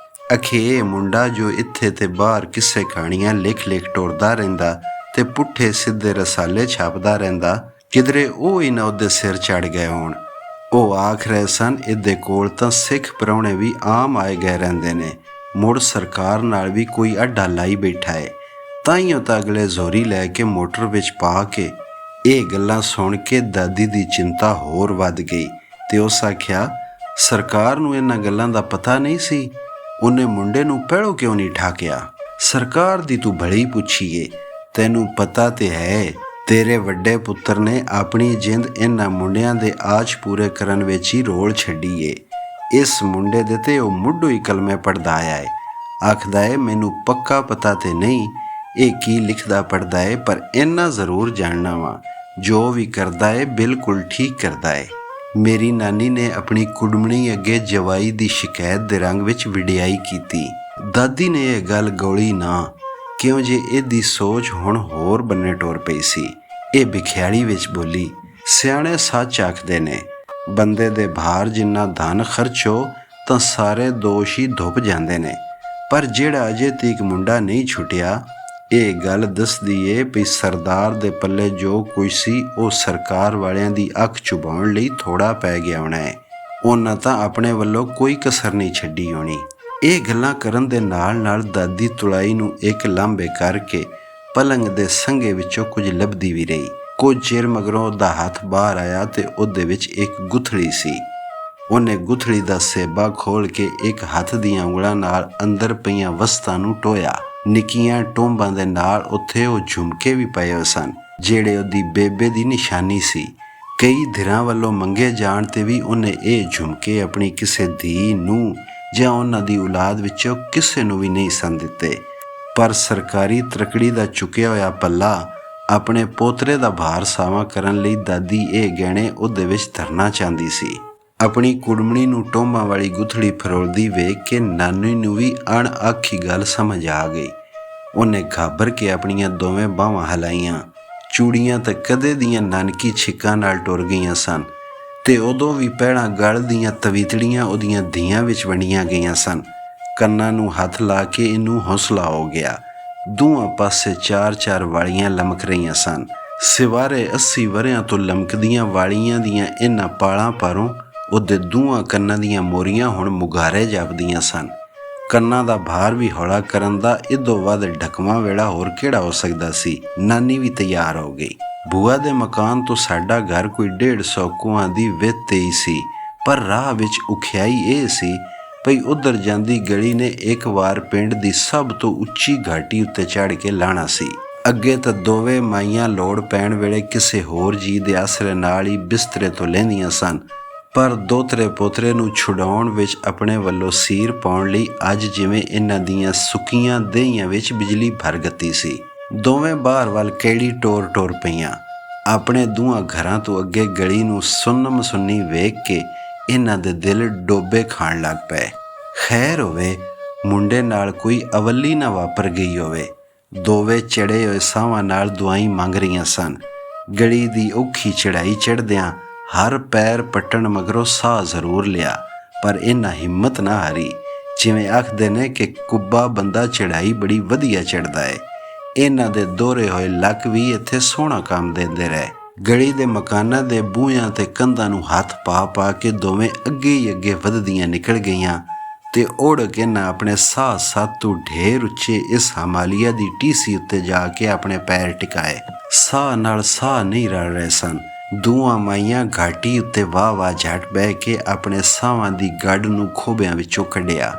ਅਖੇ ਮੁੰਡਾ ਜੋ ਇੱਥੇ ਤੇ ਬਾਹਰ ਕਿਸੇ ਕਹਾਣੀਆਂ ਲਿਖ ਟੁਰਦਾ ਰਹਿੰਦਾ ਤੇ ਪੁੱਠੇ ਸਿੱਧੇ ਰਸਾਲੇ ਛਾਪਦਾ ਰਹਿੰਦਾ, ਕਿਧਰੇ ਉਹ ਹੀ ਨਾ ਉਹਦੇ ਸਿਰ ਚੜ ਗਏ ਹੋਣ। ਉਹ ਆਖ ਰਹੇ ਸਨ ਇਹਦੇ ਕੋਲ ਤਾਂ ਸਿੱਖ ਪ੍ਰਾਹੁਣੇ ਵੀ ਆਮ ਆਏ ਗਏ ਰਹਿੰਦੇ ਨੇ, ਮੁੜ ਸਰਕਾਰ ਨਾਲ ਵੀ ਕੋਈ ਅੱਡਾ ਲਾਈ ਬੈਠਾ ਹੈ। ਤਾਈਓ ਤਾਂ ਅਗਲੇ ਜ਼ੋਰੀ ਲੈ ਕੇ ਮੋਟਰ ਵਿੱਚ ਪਾ ਕੇ। ਇਹ ਗੱਲਾਂ ਸੁਣ ਕੇ ਦਾਦੀ ਦੀ ਚਿੰਤਾ ਹੋਰ ਵੱਧ ਗਈ। ਤੇ ਉਸ ਆਖਿਆ, ਸਰਕਾਰ ਨੂੰ ਇਹਨਾਂ ਗੱਲਾਂ ਦਾ ਪਤਾ ਨਹੀਂ ਸੀ? ਉਹਨੇ ਮੁੰਡੇ ਨੂੰ ਪਹਿਲੋਂ ਕਿਉਂ ਨਹੀਂ ਠਾਕਿਆ? ਸਰਕਾਰ ਦੀ ਤੂੰ ਭਲੀ ਪੁੱਛੀਏ, ਤੈਨੂੰ ਪਤਾ ਤੇ ਹੈ ਤੇਰੇ ਵੱਡੇ ਪੁੱਤਰ ਨੇ ਆਪਣੀ ਜਿੰਦ ਇਹਨਾਂ ਮੁੰਡਿਆਂ ਦੇ ਆਚ ਪੂਰੇ ਕਰਨ ਵਿੱਚ ਹੀ ਰੋਲ ਛੱਡੀ ਏ। ਇਸ ਮੁੰਡੇ ਦੇ ਤੇ ਉਹ ਮੁੱਢੋਂ ਹੀ ਕਲਮੇ ਪੜ੍ਹਦਾ ਆਇਆ ਏ। ਆਖਦਾ ਏ, ਮੈਨੂੰ ਪੱਕਾ ਪਤਾ ਤੇ ਨਹੀਂ ਇਹ ਕੀ ਲਿਖਦਾ ਪੜ੍ਹਦਾ ਏ, ਪਰ ਇੰਨਾ ਜ਼ਰੂਰ ਜਾਣਨਾ ਵਾ ਜੋ ਵੀ ਕਰਦਾ ਏ ਬਿਲਕੁਲ ਠੀਕ ਕਰਦਾ ਏ। ਮੇਰੀ ਨਾਨੀ ਨੇ ਆਪਣੀ ਕੁੜਮਣੀ ਅੱਗੇ ਜਵਾਈ ਦੀ ਸ਼ਿਕਾਇਤ ਦੇ ਰੰਗ ਵਿੱਚ ਵਿਡਿਆਈ ਕੀਤੀ। ਦਾਦੀ ਨੇ ਇਹ ਗੱਲ ਗੌਲੀ ਨਾ, ਕਿਉਂ ਜੇ ਇਹਦੀ ਸੋਚ ਹੁਣ ਹੋਰ ਬੰਨੇ ਟੁਰ ਪਈ ਸੀ। ਇਹ ਬਿਖਿਆੜੀ ਵਿੱਚ ਬੋਲੀ, ਸਿਆਣੇ ਸੱਚ ਆਖਦੇ ਨੇ, ਬੰਦੇ ਦੇ ਭਾਰ ਜਿੰਨਾ ਧਨ ਖਰਚੋ ਤਾਂ ਸਾਰੇ ਦੋਸ਼ ਹੀ ਧੁੱਪ ਜਾਂਦੇ ਨੇ। ਪਰ ਜਿਹੜਾ ਅਜੇ ਤੀਕ ਮੁੰਡਾ ਨਹੀਂ ਛੁੱਟਿਆ, ਇਹ ਗੱਲ ਦੱਸਦੀ ਏ ਵੀ ਸਰਦਾਰ ਦੇ ਪੱਲੇ ਜੋ ਕੁਝ ਸੀ ਉਹ ਸਰਕਾਰ ਵਾਲਿਆਂ ਦੀ ਅੱਖ ਚੁਬਾਉਣ ਲਈ ਥੋੜਾ ਪੈ ਗਿਆ ਹੋਣਾ ਹੈ। ਉਹਨਾਂ ਤਾਂ ਆਪਣੇ ਵੱਲੋਂ ਕੋਈ ਕਸਰ ਨਹੀਂ ਛੱਡੀ ਹੋਣੀ। ਇਹ ਗੱਲਾਂ ਕਰਨ ਦੇ ਨਾਲ ਨਾਲ ਦਾਦੀ ਤੁਲਾਈ ਨੂੰ ਇੱਕ ਲਾਂਭੇ ਕਰਕੇ ਪਲੰਗ ਦੇ ਸੰਘੇ ਵਿੱਚੋਂ ਕੁਝ ਲੱਭਦੀ ਵੀ ਰਹੀ। ਕੁਝ ਚਿਰ ਮਗਰੋਂ ਉਹਦਾ ਹੱਥ ਬਾਹਰ ਆਇਆ ਤੇ ਉਹਦੇ ਵਿੱਚ ਇੱਕ ਗੁੱਥੜੀ ਸੀ। ਉਹਨੇ ਗੁੱਥੜੀ ਦਾ ਸੇਬਾ ਖੋਲ੍ਹ ਕੇ ਇੱਕ ਹੱਥ ਦੀਆਂ ਉਂਗਲਾਂ ਨਾਲ ਅੰਦਰ ਪਈਆਂ ਵਸਤਾਂ ਨੂੰ ਟੋਇਆ। ਨਿੱਕੀਆਂ ਟੋਂਬਾਂ ਦੇ ਨਾਲ ਉੱਥੇ ਉਹ ਝੁਮਕੇ ਵੀ ਪਏ ਹੋਏ ਸਨ, ਜਿਹੜੇ ਉਹਦੀ ਬੇਬੇ ਦੀ ਨਿਸ਼ਾਨੀ ਸੀ। ਕਈ ਧਿਰਾਂ ਵੱਲੋਂ ਮੰਗੇ ਜਾਣ ਤੇ ਵੀ ਉਹਨੇ ਇਹ ਝੁਮਕੇ ਆਪਣੀ ਕਿਸੇ ਧੀ ਨੂੰ ਜਾਂ ਉਹਨਾਂ ਦੀ ਔਲਾਦ ਵਿੱਚੋਂ ਕਿਸੇ ਨੂੰ ਵੀ ਨਹੀਂ ਸਨ ਦਿੱਤੇ। ਪਰ ਸਰਕਾਰੀ ਤਰਕੜੀ ਦਾ ਚੁੱਕਿਆ ਹੋਇਆ ਪੱਲਾ ਆਪਣੇ ਪੋਤਰੇ ਦਾ ਭਾਰ ਸਾਵਾਂ ਕਰਨ ਲਈ ਦਾਦੀ ਇਹ ਗਹਿਣੇ ਉਹਦੇ ਵਿੱਚ ਧਰਨਾ ਚਾਹੁੰਦੀ ਸੀ। ਆਪਣੀ ਕੁੜਮਣੀ ਨੂੰ ਟੋਂਬਾਂ ਵਾਲੀ ਗੁੱਥੜੀ ਫਰੋਲਦੀ ਵੇਖ ਕੇ ਨਾਨੀ ਨੂੰ ਵੀ ਅਣਆਖੀ ਗੱਲ ਸਮਝ ਆ ਗਈ। ਉਹਨੇ ਘਾਬਰ ਕੇ ਆਪਣੀਆਂ ਦੋਵੇਂ ਬਾਹਾਂ ਹਿਲਾਈਆਂ। ਚੂੜੀਆਂ ਤਾਂ ਕਦੇ ਦੀਆਂ ਨਾਨਕੀ ਛਿੱਕਾਂ ਨਾਲ ਟੁਰ ਗਈਆਂ ਸਨ ਤੇ ਉਦੋਂ ਵੀ ਪਹਿਲਾਂ ਗਲ ਦੀਆਂ ਤਵੀਤੜੀਆਂ ਉਹਦੀਆਂ ਧੀਆਂ ਵਿੱਚ ਵੰਡੀਆਂ ਗਈਆਂ ਸਨ। ਕੰਨਾਂ ਨੂੰ ਹੱਥ ਲਾ ਕੇ ਇਹਨੂੰ ਹੌਸਲਾ ਹੋ ਗਿਆ। ਦੋਹਾਂ ਪਾਸੇ 4-4 ਵਾਲੀਆਂ ਲਮਕ ਰਹੀਆਂ ਸਨ। ਸਿਵਾਰੇ 80 ਵਰ੍ਹਿਆਂ ਤੋਂ ਲਮਕਦੀਆਂ ਵਾਲੀਆਂ ਦੀਆਂ ਇਹਨਾਂ ਪਾਲਾਂ ਪਾਰੋਂ ਉਹਦੇ ਦੋਹਾਂ ਕੰਨਾਂ ਦੀਆਂ ਮੋਰੀਆਂ ਹੁਣ ਮੁਗਾਰੇ ਜਾਪਦੀਆਂ ਸਨ। ਕੰਨਾਂ ਦਾ ਭਾਰ ਵੀ ਹੌਲਾ ਕਰਨ ਦਾ ਇਦੋਂ ਵੱਧ ਢਕਵਾਂ ਵੇਲਾ ਹੋਰ ਕਿਹੜਾ ਹੋ ਸਕਦਾ ਸੀ। ਨਾਨੀ ਵੀ ਤਿਆਰ ਹੋ ਗਈ। ਬੂਆ ਦੇ ਮਕਾਨ ਤੋਂ ਸਾਡਾ ਘਰ ਕੋਈ 150 ਕੋਹਾਂ ਦੀ ਵਿੱਥ ਤੇ ਹੀ ਸੀ, ਪਰ ਰਾਹ ਵਿੱਚ ਉਖਿਆਈ ਇਹ ਸੀ ਭਈ ਉੱਧਰ ਜਾਂਦੀ ਗਲੀ ਨੇ ਇੱਕ ਵਾਰ ਪਿੰਡ ਦੀ ਸਭ ਤੋਂ ਉੱਚੀ ਘਾਟੀ ਉੱਤੇ ਚੜ੍ਹ ਕੇ ਲਾਣਾ ਸੀ। ਅੱਗੇ ਤਾਂ ਦੋਵੇਂ ਮਾਈਆਂ ਲੋੜ ਪੈਣ ਵੇਲੇ ਕਿਸੇ ਹੋਰ ਜੀਅ ਦੇ ਆਸਰੇ ਨਾਲ ਹੀ ਬਿਸਤਰੇ ਤੋਂ ਲੈਂਦੀਆਂ ਸਨ, ਪਰ ਦੋਤਰੇ ਪੋਤਰੇ ਨੂੰ ਛੁਡਾਉਣ ਵਿੱਚ ਆਪਣੇ ਵੱਲੋਂ ਸੀਰ ਪਾਉਣ ਲਈ ਅੱਜ ਜਿਵੇਂ ਇਹਨਾਂ ਦੀਆਂ ਸੁੱਕੀਆਂ ਦੇਹੀਆਂ ਵਿੱਚ ਬਿਜਲੀ ਭਰ ਗਤੀ ਸੀ। ਦੋਵੇਂ ਬਾਹਰ ਵੱਲ ਕਿਹੜੀ ਟੋਰ ਪਈਆਂ। ਆਪਣੇ ਦੋਹਾਂ ਘਰਾਂ ਤੋਂ ਅੱਗੇ ਗਲੀ ਨੂੰ ਸੁੰਨਮ ਸੁੰਨੀ ਵੇਖ ਕੇ ਇਹਨਾਂ ਦੇ ਦਿਲ ਡੋਬੇ ਖਾਣ ਲੱਗ ਪਏ। ਖੈਰ ਹੋਵੇ ਮੁੰਡੇ ਨਾਲ ਕੋਈ ਅਵੱਲੀ ਨਾ ਵਾਪਰ ਗਈ ਹੋਵੇ। ਦੋਵੇਂ ਚੜੇ ਹੋਏ ਸਾਹਾਂ ਨਾਲ ਦੁਆਈ ਮੰਗ ਰਹੀਆਂ ਸਨ। ਗਲੀ ਦੀ ਔਖੀ ਚੜ੍ਹਾਈ ਚੜ੍ਹਦਿਆਂ ਹਰ ਪੈਰ ਪੱਟਣ ਮਗਰੋਂ ਸਾਹ ਜ਼ਰੂਰ ਲਿਆ, ਪਰ ਇਹਨਾਂ ਹਿੰਮਤ ਨਾ ਹਾਰੀ। ਜਿਵੇਂ ਆਖਦੇ ਨੇ ਕਿ ਕੁੱਬਾ ਬੰਦਾ ਚੜ੍ਹਾਈ ਬੜੀ ਵਧੀਆ ਚੜ੍ਹਦਾ ਏ, ਇਹਨਾਂ ਦੇ ਦੋਹਰੇ ਹੋਏ ਲੱਕ ਵੀ ਇੱਥੇ ਸੋਹਣਾ ਕੰਮ ਦਿੰਦੇ ਰਹੇ। ਗਲੀ ਦੇ ਮਕਾਨਾਂ ਦੇ ਬੂਹਿਆਂ ਤੇ ਕੰਧਾਂ ਨੂੰ ਹੱਥ ਪਾ ਕੇ ਦੋਵੇਂ ਅੱਗੇ ਹੀ ਅੱਗੇ ਵਧਦੀਆਂ ਨਿਕਲ ਗਈਆਂ ਤੇ ਉੜ ਕੇ ਨਾ ਆਪਣੇ ਸਾਹ ਸਾਤੂ ਢੇਰ ਉੱਚੇ ਇਸ ਹਿਮਾਲਿਆ ਦੀ ਟੀਸੀ ਉੱਤੇ ਜਾ ਕੇ ਆਪਣੇ ਪੈਰ ਟਿਕਾਏ। ਸਾਹ ਨਾਲ ਸਾਹ ਨਹੀਂ ਰਲ ਰਹੇ ਸਨ। ਦੋਹਾਂ ਮਾਈਆਂ ਘਾਟੀ ਉੱਤੇ ਵਾਹ ਝੱਟ ਬਹਿ ਕੇ ਆਪਣੇ ਸਾਹਾਂ ਦੀ ਗੱਡ ਨੂੰ ਖੋਬਿਆਂ ਵਿੱਚੋਂ ਕੱਢਿਆ।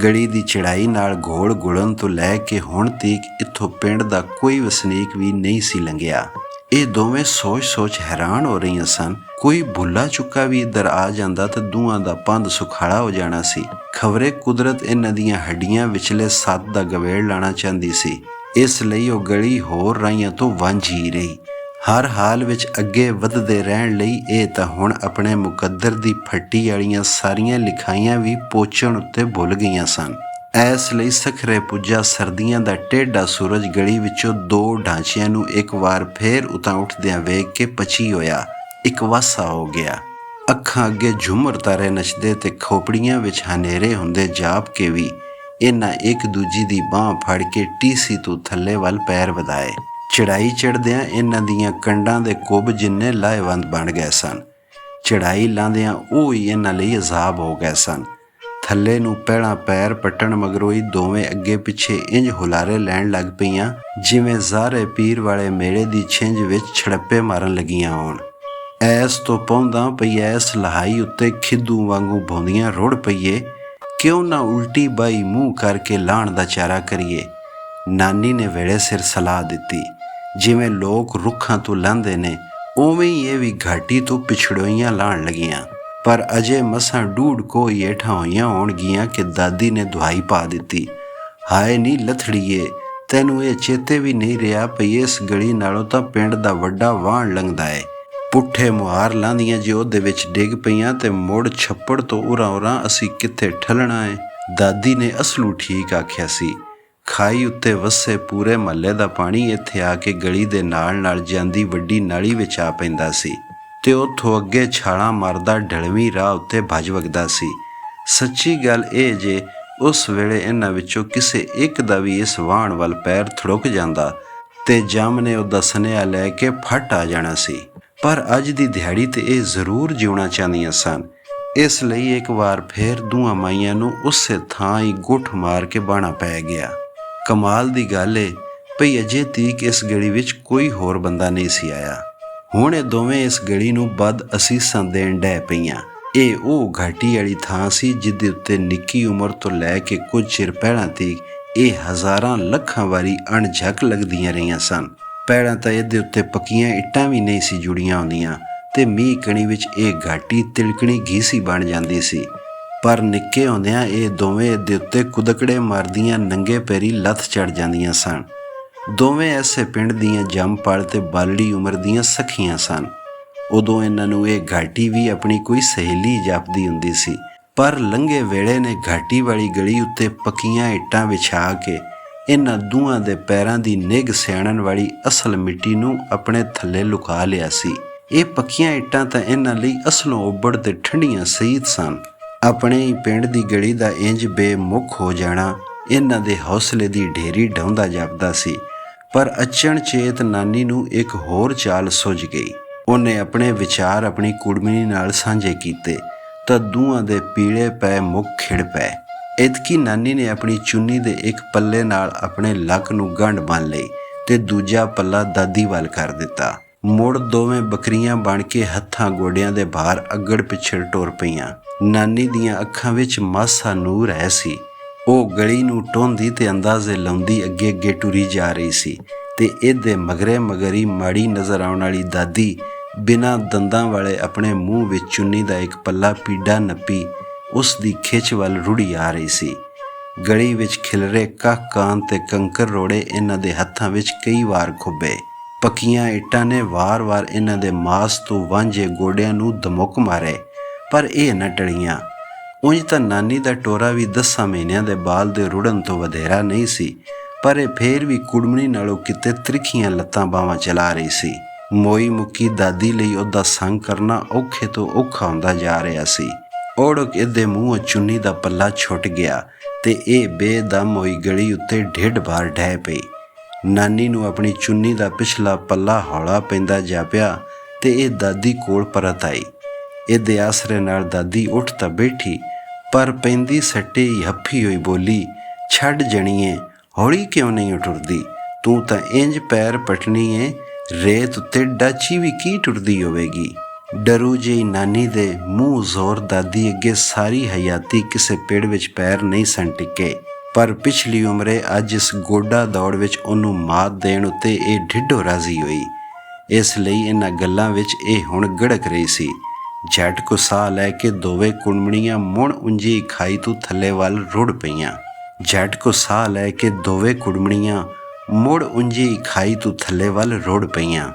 ਗਲੀ ਦੀ ਚੜ੍ਹਾਈ ਨਾਲ ਘੋਲ ਗੁਲਣ ਤੋਂ ਲੈ ਕੇ ਹੁਣ ਤੀਕ ਇੱਥੋਂ ਪਿੰਡ ਦਾ ਕੋਈ ਵਸਨੀਕ ਵੀ ਨਹੀਂ ਸੀ ਲੰਘਿਆ। ਇਹ ਦੋਵੇਂ ਸੋਚ ਹੈਰਾਨ ਹੋ ਰਹੀਆਂ ਸਨ। ਕੋਈ ਭੁੱਲਾ ਚੁੱਕਾ ਵੀ ਇੱਧਰ ਆ ਜਾਂਦਾ ਤਾਂ ਦੋਹਾਂ ਦਾ ਪੰਧ ਸੁਖਾਲਾ ਹੋ ਜਾਣਾ ਸੀ। ਖਬਰੇ ਕੁਦਰਤ ਇਹਨਾਂ ਦੀਆਂ ਹੱਡੀਆਂ ਵਿਚਲੇ ਸੱਤ ਦਾ ਗਵੇੜ ਲਾਣਾ ਚਾਹੁੰਦੀ ਸੀ, ਇਸ ਲਈ ਉਹ ਗਲੀ ਹੋਰ ਰਾਹੀਆਂ ਤੋਂ ਵਾਂਝੀ ਰਹੀ। ਹਰ ਹਾਲ ਵਿੱਚ ਅੱਗੇ ਵਧਦੇ ਰਹਿਣ ਲਈ ਇਹ ਤਾਂ ਹੁਣ ਆਪਣੇ ਮੁਕੱਦਰ ਦੀ ਫੱਟੀ ਵਾਲੀਆਂ ਸਾਰੀਆਂ ਲਿਖਾਈਆਂ ਵੀ ਪੋਚਣ ਉੱਤੇ ਭੁੱਲ ਗਈਆਂ ਸਨ। ਇਸ ਲਈ ਸਖਰੇ ਪੁੱਜਾ ਸਰਦੀਆਂ ਦਾ ਟੇਢਾ ਸੂਰਜ ਗਲੀ ਵਿੱਚੋਂ ਦੋ ਢਾਂਚਿਆਂ ਨੂੰ ਇੱਕ ਵਾਰ ਫੇਰ ਉਤਾਂ ਉੱਠਦਿਆਂ ਵੇਖ ਕੇ ਪਚੀ ਹੋਇਆ ਇੱਕ ਵਾਸਾ ਹੋ ਗਿਆ। ਅੱਖਾਂ ਅੱਗੇ ਝੁੰਮਰ ਤਾਰੇ ਨੱਚਦੇ ਤੇ ਖੋਪੜੀਆਂ ਵਿੱਚ ਹਨੇਰੇ ਹੁੰਦੇ ਜਾਪ ਕੇ ਵੀ ਇਹਨਾਂ ਇੱਕ ਦੂਜੀ ਦੀ ਬਾਂਹ ਫੜ ਕੇ ਟੀਸੀ ਤੋਂ ਥੱਲੇ ਵੱਲ ਪੈਰ ਵਧਾਏ। ਚੜ੍ਹਾਈ ਚੜ੍ਹਦਿਆਂ ਇਹਨਾਂ ਦੀਆਂ ਕੰਡਾਂ ਦੇ ਕੁੱਬ ਜਿੰਨੇ ਲਾਹੇਵੰਦ ਬਣ ਗਏ ਸਨ, ਚੜ੍ਹਾਈ ਲਾਂਦਿਆਂ ਉਹ ਹੀ ਇਹਨਾਂ ਲਈ ਅਜ਼ਾਬ ਹੋ ਗਏ ਸਨ। ਥੱਲੇ ਨੂੰ ਪਹਿਲਾਂ ਪੈਰ ਪੱਟਣ ਮਗਰੋਂ ਹੀ ਦੋਵੇਂ ਅੱਗੇ ਪਿੱਛੇ ਇੰਜ ਹੁਲਾਰੇ ਲੈਣ ਲੱਗ ਪਈਆਂ ਜਿਵੇਂ ਜ਼ਾਰੇ ਪੀਰ ਵਾਲੇ ਮੇਲੇ ਦੀ ਛਿੰਝ ਵਿੱਚ ਛੜੱਪੇ ਮਾਰਨ ਲੱਗੀਆਂ ਹੋਣ। ਐਸ ਤੋਂ ਪਾਉਂਦਾ ਪਈ ਐਸ ਲਹਾਈ ਉੱਤੇ ਖਿੱਦੂ ਵਾਂਗੂ ਭੌਂਦੀਆਂ ਰੁੜ ਪਈਏ, ਕਿਉਂ ਨਾ ਉਲਟੀ ਬਾਈ ਮੂੰਹ ਕਰਕੇ ਲਾਣ ਦਾ ਚਾਰਾ ਕਰੀਏ। ਨਾਨੀ ਨੇ ਵੇਲੇ ਸਿਰ ਸਲਾਹ ਦਿੱਤੀ। ਜਿਵੇਂ ਲੋਕ ਰੁੱਖਾਂ ਤੋਂ ਲੰਘਦੇ ਨੇ, ਉਵੇਂ ਹੀ ਇਹ ਵੀ ਘਾਟੀ ਤੋਂ ਪਿਛੜੋਈਆਂ ਲਾਣ ਲੱਗੀਆਂ। ਪਰ ਅਜੇ ਮਸਾਂ ਡੂਢ ਕੋਈ ਹੇਠਾਂ ਹੋਈਆਂ ਹੋਣਗੀਆਂ ਕਿ ਦਾਦੀ ਨੇ ਦੁਹਾਈ ਪਾ ਦਿੱਤੀ, ਹਾਏ ਨੀ ਲਥੜੀਏ, ਤੈਨੂੰ ਇਹ ਚੇਤੇ ਵੀ ਨਹੀਂ ਰਿਹਾ ਪਈ ਇਸ ਗਲੀ ਨਾਲੋਂ ਤਾਂ ਪਿੰਡ ਦਾ ਵੱਡਾ ਵਾਹਣ ਲੰਘਦਾ ਏ। ਪੁੱਠੇ ਮੁਹਾਰ ਲਾਂਦੀਆਂ ਜੇ ਉਹਦੇ ਵਿੱਚ ਡਿੱਗ ਪਈਆਂ ਤੇ ਮੁੜ ਛੱਪੜ ਤੋਂ ਉਰਾਂ ਅਸੀਂ ਕਿੱਥੇ ਠੱਲਣਾ ਏ। ਦਾਦੀ ਨੇ ਅਸਲੂ ਠੀਕ ਆਖਿਆ ਸੀ। ਖਾਈ ਉੱਤੇ ਵਸੇ ਪੂਰੇ ਮਹੱਲੇ ਦਾ ਪਾਣੀ ਇੱਥੇ ਆ ਕੇ ਗਲੀ ਦੇ ਨਾਲ ਜਾਂਦੀ ਵੱਡੀ ਨਾਲੀ ਵਿੱਚ ਆ ਪੈਂਦਾ ਸੀ ਤੇ ਉੱਥੋਂ ਅੱਗੇ ਛਾਲਾਂ ਮਾਰਦਾ ਢਲਵੀਂ ਰਾਹ ਉੱਤੇ ਭੱਜ ਵਗਦਾ ਸੀ। ਸੱਚੀ ਗੱਲ ਇਹ ਜੇ ਉਸ ਵੇਲੇ ਇਹਨਾਂ ਵਿੱਚੋਂ ਕਿਸੇ ਇੱਕ ਦਾ ਵੀ ਇਸ ਵਾਹਣ ਵੱਲ ਪੈਰ ਥੜੁਕ ਜਾਂਦਾ ਤੇ ਜੰਮ ਨੇ ਉਹਦਾ ਸੁਨੇਹਾ ਲੈ ਕੇ ਫਟ ਆ ਜਾਣਾ ਸੀ। ਪਰ ਅੱਜ ਦੀ ਦਿਹਾੜੀ ਤੇ ਇਹ ਜ਼ਰੂਰ ਜਿਉਣਾ ਚਾਹੁੰਦੀਆਂ ਸਨ। ਇਸ ਲਈ ਇੱਕ ਵਾਰ ਫੇਰ ਦੋਵਾਂ ਮਾਈਆਂ ਨੂੰ ਉਸੇ ਥਾਂ ਹੀ ਗੁੱਠ ਮਾਰ ਕੇ ਬਾਣਾ ਪੈ ਗਿਆ। ਕਮਾਲ ਦੀ ਗੱਲ ਏ ਭਈ ਅਜੇ ਤੀਕ ਇਸ ਗਲੀ ਵਿੱਚ ਕੋਈ ਹੋਰ ਬੰਦਾ ਨਹੀਂ ਸੀ ਆਇਆ। ਹੁਣ ਇਹ ਦੋਵੇਂ ਇਸ ਗਲੀ ਨੂੰ ਬਦ ਅਸੀਸਾਂ ਦੇਣ ਡੈ ਪਈਆਂ। ਇਹ ਉਹ ਘਾਟੀ ਵਾਲੀ ਥਾਂ ਸੀ ਜਿਹਦੇ ਉੱਤੇ ਨਿੱਕੀ ਉਮਰ ਤੋਂ ਲੈ ਕੇ ਕੁਝ ਚਿਰ ਪਹਿਲਾਂ ਤੀਕ ਇਹ ਹਜ਼ਾਰਾਂ ਲੱਖਾਂ ਵਾਰੀ ਅਣਝੱਕ ਲੱਗਦੀਆਂ ਰਹੀਆਂ ਸਨ। ਪਹਿਲਾਂ ਤਾਂ ਇਹਦੇ ਉੱਤੇ ਪੱਕੀਆਂ ਇੱਟਾਂ ਵੀ ਨਹੀਂ ਸੀ ਜੁੜੀਆਂ ਹੁੰਦੀਆਂ ਤੇ ਮੀਂਹ ਕਣੀ ਵਿੱਚ ਇਹ ਘਾਟੀ ਤਿਲਕਣੀ ਘੀਸੀ ਬਣ ਜਾਂਦੀ ਸੀ। ਪਰ ਨਿੱਕੇ ਹੁੰਦਿਆਂ ਇਹ ਦੋਵੇਂ ਇਹਦੇ ਉੱਤੇ ਕੁਦਕੜੇ ਮਾਰਦੀਆਂ ਨੰਗੇ ਪੈਰੀ ਲੱਥ ਚੜ ਜਾਂਦੀਆਂ ਸਨ। ਦੋਵੇਂ ਐਸੇ ਪਿੰਡ ਦੀਆਂ ਜੰਮਪਲ ਤੇ ਬਾਲੜੀ ਉਮਰ ਦੀਆਂ ਸਖੀਆਂ ਸਨ। ਉਦੋਂ ਇਹਨਾਂ ਨੂੰ ਇਹ ਘਾਟੀ ਵੀ ਆਪਣੀ ਕੋਈ ਸਹੇਲੀ ਜਾਪਦੀ ਹੁੰਦੀ ਸੀ। ਪਰ ਲੰਘੇ ਵੇਲੇ ਨੇ ਘਾਟੀ ਵਾਲੀ ਗਲੀ ਉੱਤੇ ਪੱਕੀਆਂ ਇੱਟਾਂ ਵਿਛਾ ਕੇ ਇਹਨਾਂ ਦੋਹਾਂ ਦੇ ਪੈਰਾਂ ਦੀ ਨਿੱਘ ਸਿਆਣਨ ਵਾਲੀ ਅਸਲ ਮਿੱਟੀ ਨੂੰ ਆਪਣੇ ਥੱਲੇ ਲੁਕਾ ਲਿਆ ਸੀ। ਇਹ ਪੱਕੀਆਂ ਇੱਟਾਂ ਤਾਂ ਇਹਨਾਂ ਲਈ ਅਸਲੋਂ ਉੱਬੜ ਤੇ ਠੰਡੀਆਂ ਸਈਦ ਸਨ। ਆਪਣੇ ਹੀ ਪਿੰਡ ਦੀ ਗਲੀ ਦਾ ਇੰਜ ਬੇਮੁੱਖ ਹੋ ਜਾਣਾ ਇਹਨਾਂ ਦੇ ਹੌਸਲੇ ਦੀ ਢੇਰੀ ਡਾਉਂਦਾ ਜਾਪਦਾ ਸੀ। ਪਰ ਅਚਣਚੇਤ ਨਾਨੀ ਨੂੰ ਇੱਕ ਹੋਰ ਚਾਲ ਸੁੱਝ ਗਈ। ਉਹਨੇ ਆਪਣੇ ਵਿਚਾਰ ਆਪਣੀ ਕੁੜਮਣੀ ਨਾਲ ਸਾਂਝੇ ਕੀਤੇ ਤਾਂ ਦੋਹਾਂ ਦੇ ਪੀਲੇ ਪੈ ਮੁੱਖ ਖਿੜ ਪਏ। ਐਤਕੀ ਨਾਨੀ ਨੇ ਆਪਣੀ ਚੁੰਨੀ ਦੇ ਇੱਕ ਪੱਲੇ ਨਾਲ ਆਪਣੇ ਲੱਕ ਨੂੰ ਗੰਢ ਬੰਨ੍ਹ ਲਈ ਤੇ ਦੂਜਾ ਪੱਲਾ ਦਾਦੀ ਵੱਲ ਕਰ ਦਿੱਤਾ। ਮੁੜ ਦੋਵੇਂ ਬੱਕਰੀਆਂ ਬਣ ਕੇ ਹੱਥਾਂ ਗੋਡਿਆਂ ਦੇ ਭਾਰ ਅੱਗੜ ਪਿੱਛੜ ਟੁਰ ਪਈਆਂ। ਨਾਨੀ ਦੀਆਂ ਅੱਖਾਂ ਵਿੱਚ ਮਾਸਾ ਨੂਰ ਹੈ ਸੀ। ਉਹ ਗਲੀ ਨੂੰ ਟੋਂਦੀ ਤੇ ਅੰਦਾਜ਼ੇ ਲਾਉਂਦੀ ਅੱਗੇ ਟੁਰੀ ਜਾ ਰਹੀ ਸੀ ਤੇ ਇਹਦੇ ਮਗਰੀ ਮਾੜੀ ਨਜ਼ਰ ਆਉਣ ਵਾਲੀ ਦਾਦੀ ਬਿਨਾਂ ਦੰਦਾਂ ਵਾਲੇ ਆਪਣੇ ਮੂੰਹ ਵਿੱਚ ਚੁੰਨੀ ਦਾ ਇੱਕ ਪੱਲਾ ਪੀੜਾ ਨੱਪੀ ਉਸ ਦੀ ਖਿੱਚ ਵੱਲ ਰੁੜੀ ਆ ਰਹੀ ਸੀ। ਗਲੀ ਵਿੱਚ ਖਿਲਰੇ ਕਾਂ ਤੇ ਕੰਕਰ ਰੋੜੇ ਇਹਨਾਂ ਦੇ ਹੱਥਾਂ ਵਿੱਚ ਕਈ ਵਾਰ ਖੁੱਬੇ। ਪੱਕੀਆਂ ਇੱਟਾਂ ਨੇ ਵਾਰ-ਵਾਰ ਇਹਨਾਂ ਦੇ ਮਾਸ ਤੋਂ ਵਾਂਝੇ ਗੋਡਿਆਂ ਨੂੰ ਧਮੁੱਕ ਮਾਰੇ, ਪਰ ਇਹ ਨਾ ਟਲੀਆਂ। ਉਂਝ ਤਾਂ ਨਾਨੀ ਦਾ ਟੋਰਾ ਵੀ 10 ਮਹੀਨਿਆਂ ਦੇ ਬਾਲ ਦੇ ਰੁੜਨ ਤੋਂ ਵਧੇਰਾ ਨਹੀਂ ਸੀ, ਪਰ ਇਹ ਫੇਰ ਵੀ ਕੁੜਮਣੀ ਨਾਲੋਂ ਕਿਤੇ ਤ੍ਰਿਖੀਆਂ ਲੱਤਾਂ ਬਾਹਾਂ ਚਲਾ ਰਹੀ ਸੀ। ਮੋਈ ਮੁੱਕੀ ਦਾਦੀ ਲਈ ਉਹਦਾ ਸੰਗ ਕਰਨਾ ਔਖੇ ਤੋਂ ਔਖਾ ਹੁੰਦਾ ਜਾ ਰਿਹਾ ਸੀ। ਔੜਕ ਇਹਦੇ ਮੂੰਹੋਂ ਚੁੰਨੀ ਦਾ ਪੱਲਾ ਛੁੱਟ ਗਿਆ ਤੇ ਇਹ ਬੇਦਮ ਹੋਈ ਗਲੀ ਉੱਤੇ ਢਿੱਡ ਭਾਰ ਢਹਿ ਪਈ। ਨਾਨੀ ਨੂੰ ਆਪਣੀ ਚੁੰਨੀ ਦਾ ਪਿਛਲਾ ਪੱਲਾ ਹੌਲਾ ਪੈਂਦਾ ਜਾਪਿਆ ਤੇ ਇਹ ਦਾਦੀ ਕੋਲ ਪਰਤ ਆਈ। ਇਹਦੇ ਆਸਰੇ ਨਾਲ ਦਾਦੀ ਉੱਠ ਤਾਂ ਬੈਠੀ, ਪਰ ਪੈਂਦੀ ਸੱਟੇ ਹੀ ਹੱਫੀ ਹੋਈ ਬੋਲੀ, ਛੱਡ ਜਣੀਏ, ਹੌਲੀ ਕਿਉਂ ਨਹੀਂ ਟੁਰਦੀ? ਤੂੰ ਤਾਂ ਇੰਜ ਪੈਰ ਪਟਣੀ ਏ, ਰੇਤ ਉੱਤੇ ਡਾਚੀ ਵੀ ਕੀ ਟੁਰਦੀ ਹੋਵੇਗੀ। ਡਰੂ ਜਿਹੀ ਨਾਨੀ ਦੇ ਮੂੰਹ ਜ਼ੋਰ ਦਾਦੀ ਅੱਗੇ ਸਾਰੀ ਹਯਾਤੀ ਕਿਸੇ ਪੇੜ ਵਿੱਚ ਪੈਰ ਨਹੀਂ ਸਨ ਟਿੱਕੇ, ਪਰ ਪਿਛਲੀ ਉਮਰੇ ਅੱਜ ਇਸ ਗੋਡਾ ਦੌੜ ਵਿੱਚ ਉਹਨੂੰ ਮਾਤ ਦੇਣ ਉੱਤੇ ਇਹ ਢਿੱਡੋ ਰਾਜ਼ੀ ਹੋਈ। ਇਸ ਲਈ ਇਹਨਾਂ ਗੱਲਾਂ ਵਿੱਚ ਇਹ ਹੁਣ ਗੜਕ ਰਹੀ ਸੀ। ਝਟ ਕੋ ਸਾਹ ਲੈ ਕੇ ਦੋਵੇਂ ਕੁੜਮਣੀਆਂ ਮੁੜ ਉਂਝੀ ਖਾਈ ਤੋਂ ਥੱਲੇ ਵੱਲ ਰੁੜ ਪਈਆਂ। ਝਟ ਕੋ ਸਾਹ ਲੈ ਕੇ ਦੋਵੇਂ ਕੁੜਮਣੀਆਂ ਮੁੜ ਉਂਝੀ ਖਾਈ ਤੋਂ ਥੱਲੇ ਵੱਲ ਰੁੜ ਪਈਆਂ।